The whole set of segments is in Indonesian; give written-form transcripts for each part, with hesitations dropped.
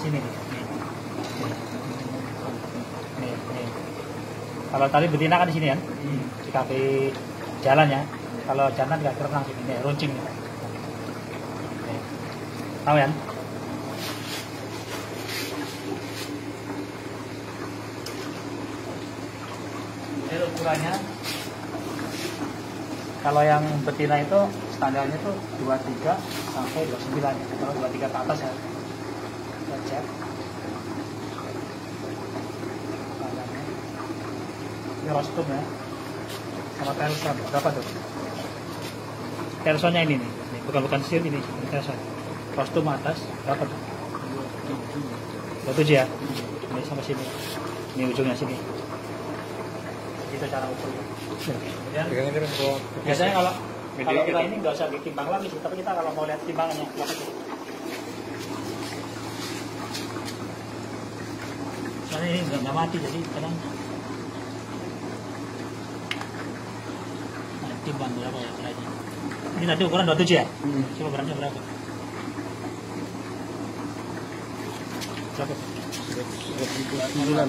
sini nih. Nih. Kalau tadi betina kan di sini kan, di kaki jalan ya. Kalau jantan nggak renang sini, nih, runcing. Nih. Tahu kan? Ini ukurannya. Kalau yang betina itu standarnya tuh 23 sampai 29. Kalau 23 ke atas ya. Kita cek. Ini rostum ya. Sama telson. Berapa tuh? Telsonnya ini nih. Bukan seal ini. Telson. Rostum atas. Berapa tuh? 27 ya. Ini sampai sini. Ini ujungnya sini. Itu cara ukurnya. Biasanya kalau kita ini nggak usah ditimbang lagi, tapi kita kalau mau lihat timbangannya, soalnya ini nggak mati, jadi kadang timbang berapa ya beratnya. Ini tadi ukuran 27 ya? Coba beratnya berapa? Berapa? 29.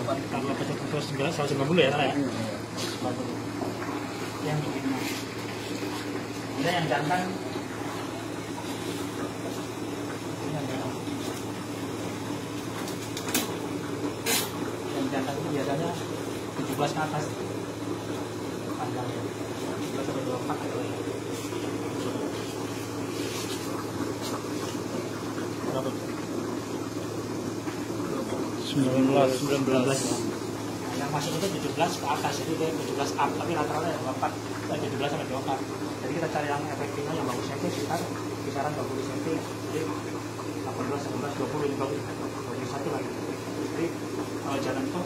Kalau 190 ya, salah ya? Yang betina. Ini yang jantan. Yang jantan itu biasanya 17 ke atas panjangnya. 17 sampai 24 gitu ya. Berapa? 19 ya. Yang masuk itu 17 ke atas, jadi dia 17 up, tapi rata-rata ya 24, 17 sampai 24. Jadi kita cari yang efektifnya, yang bagusnya itu sekitar kisaran 20 cm, jadi 18, 19, 20 ini bagus, 21 lagi. Jadi kalau jalan itu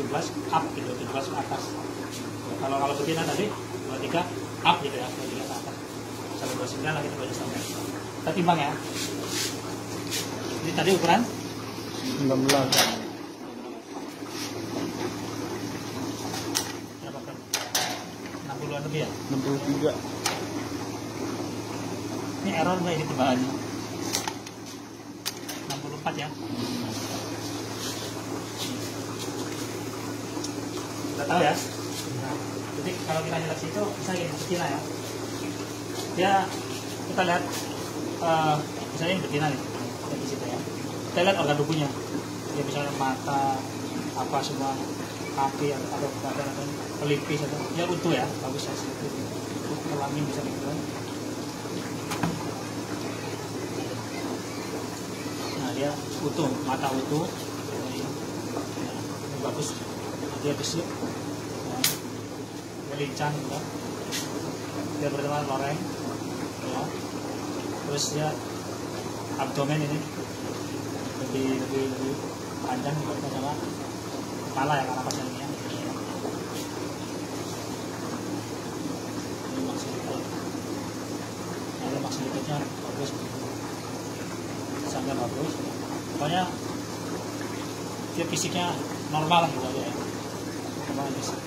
17 up gitu, 17 ke atas. Kalau betina tadi 23 up gitu ya, 23 ke atas. Sampai 29 lagi kita baca sampai. Kita timbang ya. Ini tadi ukuran 19. 60-an lebih ya? 63. Ini error nggak ini timbangannya? 64 ya? Udah tahu ya? Nah, jadi kalau kita lihat situ, bisa gini, betina ya. Dia, kita lihat, misalnya ini betina nih, di situ ya. Kita lihat organ tubuhnya. Dia misalnya mata, apa semua, kaki atau badan atau pelipis atau ya utuh ya, bagus ya sedikit. Kelamin bisa gitu kan. Nah dia utuh, mata utuh, ini bagus. Dia besar, dia lincah juga. Dia berteman loreng, ya. Terus dia abdomen ini lebih panjang dibanding sama kepala ya, karena pasangnya. Ini maksud berikutnya bagus, sangat bagus. Pokoknya dia fisiknya normal lah gitu aja ya. Normal fisik.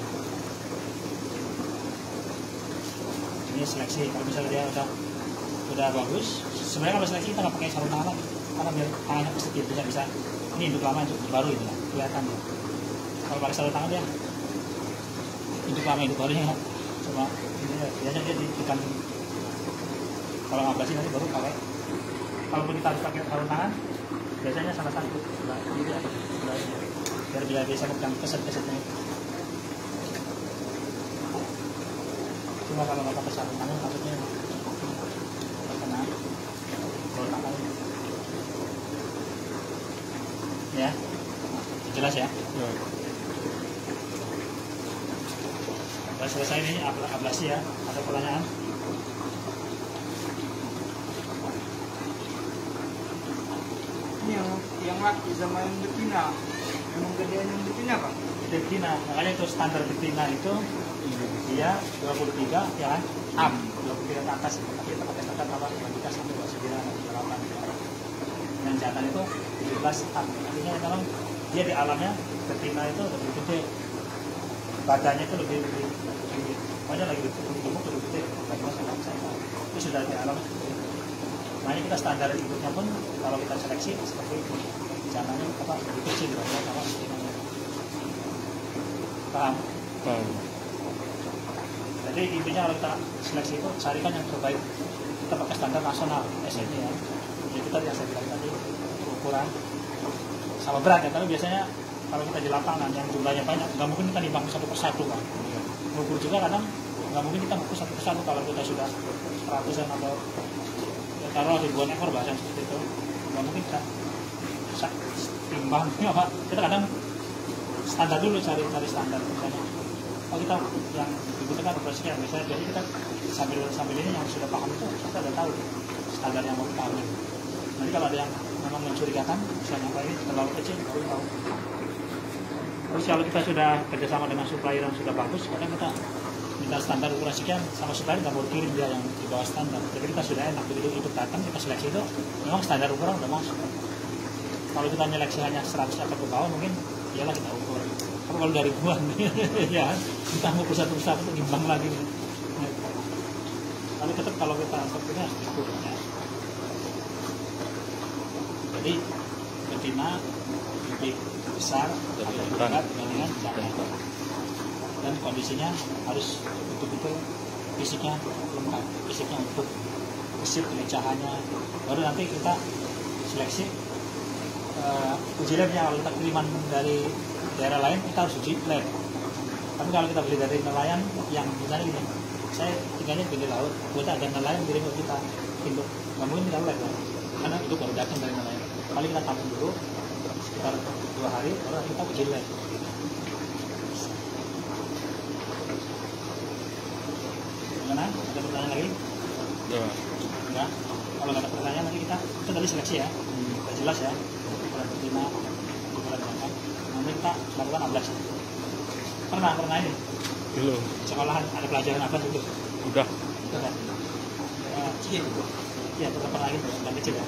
Ini seleksi. Kalau misalnya dia udah bagus, sebenarnya kalau seleksi kita nggak pakai sarung tangan lagi, karena biar tangannya sedikit bisa. Ini induk lama, induk baru itu lah, kelihatan ya. Kalau pakai sarung tangan dia induk lama, induk barunya cuma ini ya, biasanya dia di kandung. Kalau ngablasin nanti baru pakai. Kalaupun kita harus pakai sarung tangan, biasanya salah satu biar bisa megang keset-kesetnya. Cuma kalau nggak pakai sarung tangan, takutnya terkena tangan. Ya, jelas ya. Sudah selesai ini ablasi ya. Ada pertanyaan? Ini yang laki sama yang betina, memang gedean yang betina Pak? Betina, makanya itu standar betina itu dia 23 ya kan? Up 23 ke atas, tapi kita pakai kata apa? 23 sampai 29 28. Yang jantan itu 17 up. Artinya memang dia di alamnya betina itu lebih gede, badannya itu lebih pokoknya lagi gemuk lebih gede, badannya sangat besar. Itu sudah di alam. Makanya kita standar induknya pun kalau kita seleksi seperti itu. rencananya apa lebih kecil ya apa istilahnya. Paham? Jadi intinya kalau kita seleksi itu carikan yang terbaik. Kita pakai standar nasional SNI ya. Jadi kita yang saya bilang tadi ukuran sama berat ya. Tapi biasanya kalau kita di lapangan yang jumlahnya banyak, nggak mungkin kita nimbang satu persatu kan. Mengukur juga kadang nggak mungkin kita mengukur satu persatu kalau kita sudah ratusan atau ya, taruh ribuan ekor bahasa seperti itu, nggak mungkin kita timbang apa. Kita kadang standar dulu, cari standar misalnya. Oh kita yang dibutuhkan operasinya misalnya, jadi kita sambil ini yang sudah paham itu kita udah tahu standar yang mau kita ambil. Nanti kalau ada yang memang mencurigakan, misalnya apa ini terlalu kecil, baru tahu. Terus kalau kita sudah kerjasama dengan supplier yang sudah bagus, kadang kita minta standar ukuran sekian, sama supplier nggak mau kirim dia yang di bawah standar. Jadi kita sudah enak begitu itu datang kita seleksi itu, memang standar ukuran udah masuk. Kalau kita nyeleksi hanya 100 ekor ke bawah mungkin iyalah kita ukur. Tapi kalau dari ribuan ya kita mau satu persatu itu nimbang lagi. Tapi tetap kalau kita sepertinya harus diukur ya. Jadi betina lebih besar lebih berat dibandingkan jantan, dan kondisinya harus betul-betul fisiknya lengkap, fisiknya utuh, gesit kelincahannya. Baru nanti kita seleksi uji labnya. Kalau kita kiriman dari daerah lain kita harus uji lab. Tapi kalau kita beli dari nelayan yang misalnya gini, saya tinggalnya di pinggir laut, kita ada nelayan kirim ke kita induk, nggak mungkin kita lab kan? Karena itu baru datang dari nelayan. Kali kita tampung dulu sekitar 2 hari, baru kita uji lab. Gimana? Ada pertanyaan lagi? Enggak. Kalau nggak ada pertanyaan nanti kita tadi seleksi ya, udah jelas ya. Ukuran betina, ukuran jantan. Nanti kita lakukan ablasi. Pernah ini? Belum. Sekolahan ada pelajaran apa itu? Udah. Udah kan? Iya, ya tetap pernah gitu, dan kecil ya.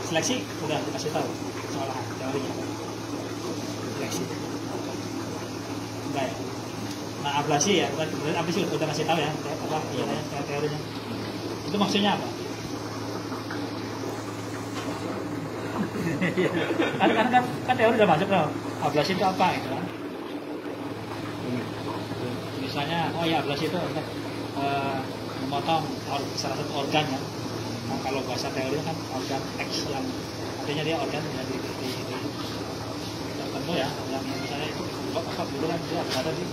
Seleksi udah dikasih tahu sekolahan teorinya. Seleksi. Enggak ya? Nah ablasi ya, bukan ablasi udah kasih tahu ya, apa teorinya. Itu maksudnya apa? kan teori udah masuk loh. Ablasi itu apa gitu kan? Misalnya, oh ya ablasi itu untuk memotong salah satu organ ya. Nah, kalau bahasa teori kan organ X yang artinya dia organ yang di tertentu ya, yang misalnya itu apa dulu kan dia ada di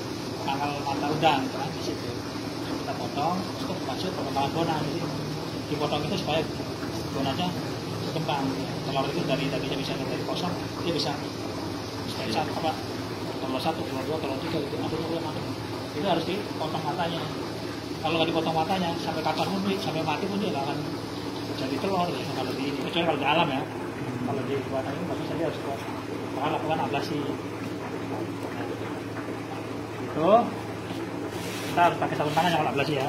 tanggal mata udang kan di situ. Kita potong untuk masuk perkembangan bona di sini. Dipotong itu supaya bonanya berkembang. Telur itu dari tadinya bisa dari kosong, dia bisa apa? Telur 1, telur 2, telur 3 itu nanti dia mati. Itu harus dipotong matanya. Kalau nggak dipotong matanya sampai kapan pun, sampai mati pun dia nggak akan jadi telur ya. Kalau di kecuali kalau di alam ya. Kalau di buatan ini pasti saya harus lakukan ablasi. Nah, itu kita harus pakai sarung tangan yang ablasi ya.